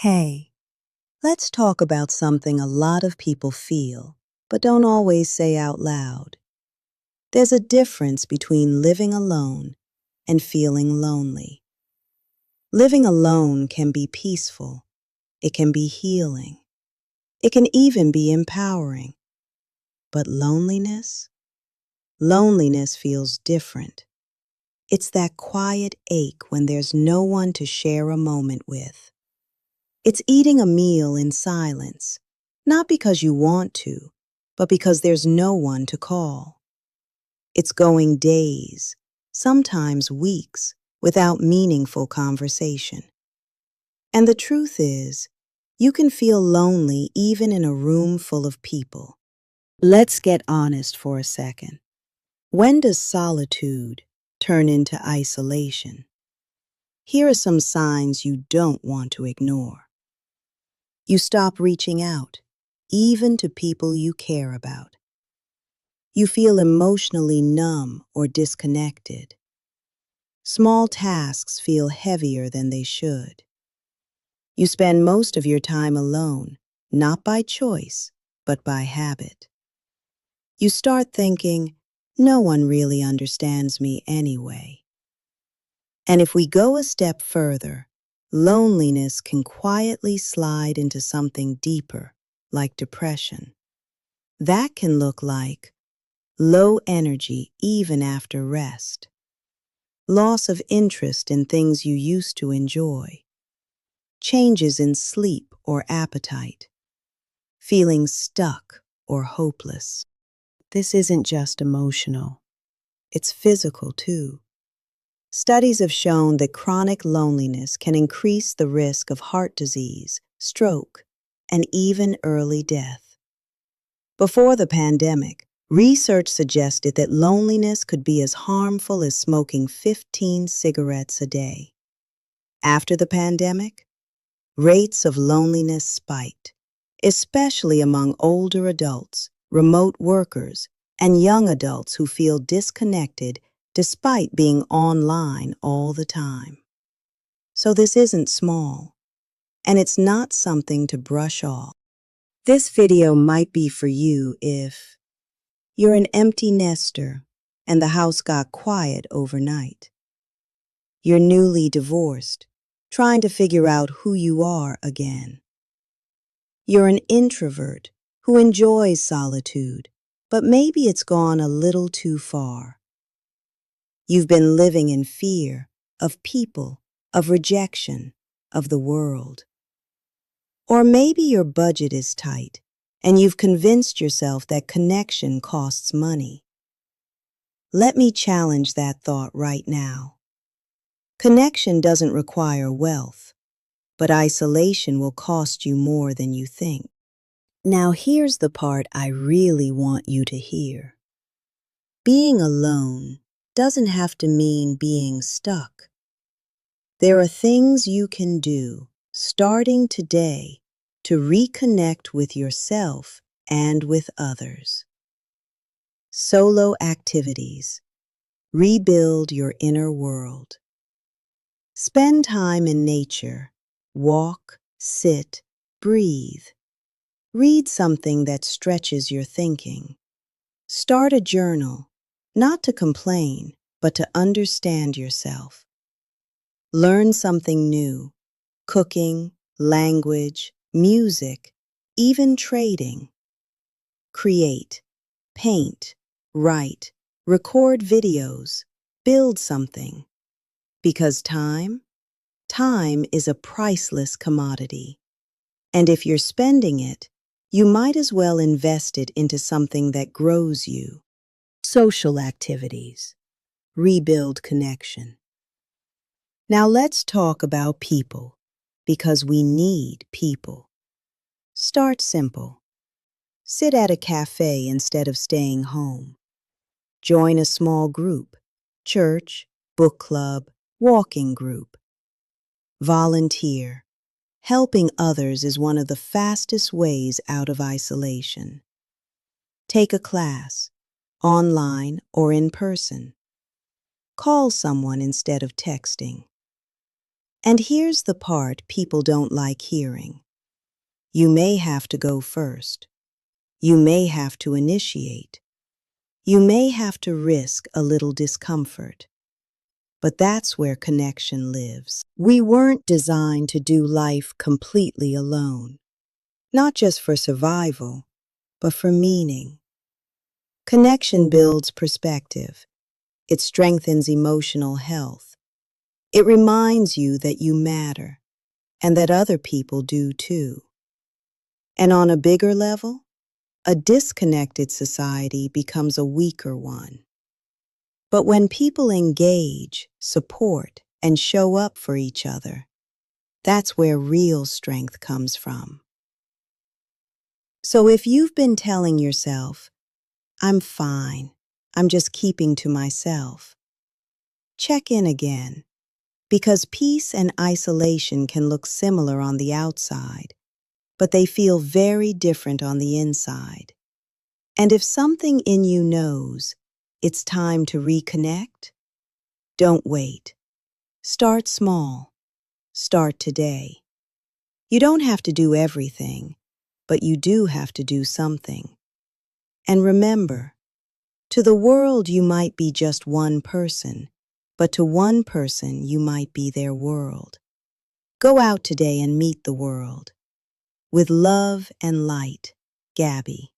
Hey, let's talk about something a lot of people feel, but don't always say out loud. There's a difference between living alone and feeling lonely. Living alone can be peaceful, it can be healing, it can even be empowering. But loneliness? Loneliness feels different. It's that quiet ache when there's no one to share a moment with. It's eating a meal in silence, not because you want to, but because there's no one to call. It's going days, sometimes weeks, without meaningful conversation. And the truth is, you can feel lonely even in a room full of people. Let's get honest for a second. When does solitude turn into isolation? Here are some signs you don't want to ignore. You stop reaching out, even to people you care about. You feel emotionally numb or disconnected. Small tasks feel heavier than they should. You spend most of your time alone, not by choice, but by habit. You start thinking, no one really understands me anyway. And if we go a step further, loneliness can quietly slide into something deeper, like depression. That can look like low energy even after rest, loss of interest in things you used to enjoy, changes in sleep or appetite, feeling stuck or hopeless. This isn't just emotional, it's physical too. Studies have shown that chronic loneliness can increase the risk of heart disease, stroke, and even early death. Before the pandemic, research suggested that loneliness could be as harmful as smoking 15 cigarettes a day. After the pandemic, rates of loneliness spiked, especially among older adults, remote workers, and young adults who feel disconnected despite being online all the time. So this isn't small, and it's not something to brush off. This video might be for you if you're an empty nester and the house got quiet overnight. You're newly divorced, trying to figure out who you are again. You're an introvert who enjoys solitude, but maybe it's gone a little too far. You've been living in fear of people, of rejection, of the world. Or maybe your budget is tight and you've convinced yourself that connection costs money. Let me challenge that thought right now. Connection doesn't require wealth, but isolation will cost you more than you think. Now here's the part I really want you to hear. Being alone doesn't have to mean being stuck. There are things you can do, starting today, to reconnect with yourself and with others. Solo activities. Rebuild your inner world. Spend time in nature. Walk, sit, breathe. Read something that stretches your thinking. Start a journal, not to complain, but to understand yourself. Learn something new, cooking, language, music, even trading. Create, paint, write, record videos, build something. Because time is a priceless commodity. And if you're spending it, you might as well invest it into something that grows you. Social activities. Rebuild connection. Now let's talk about people, because we need people. Start simple. Sit at a cafe instead of staying home. Join a small group, church, book club, walking group. Volunteer. Helping others is one of the fastest ways out of isolation. Take a class, online or in person. Call someone instead of texting. And here's the part people don't like hearing. You may have to go first. You may have to initiate. You may have to risk a little discomfort. But that's where connection lives. We weren't designed to do life completely alone, not just for survival, but for meaning. Connection builds perspective. It strengthens emotional health. It reminds you that you matter and that other people do too. And on a bigger level, a disconnected society becomes a weaker one. But when people engage, support, and show up for each other, that's where real strength comes from. So if you've been telling yourself, I'm fine, I'm just keeping to myself, check in again, because peace and isolation can look similar on the outside, but they feel very different on the inside. And if something in you knows it's time to reconnect, don't wait. Start small. Start today. You don't have to do everything, but you do have to do something. And remember, to the world you might be just one person, but to one person you might be their world. Go out today and meet the world. With love and light, Gabby.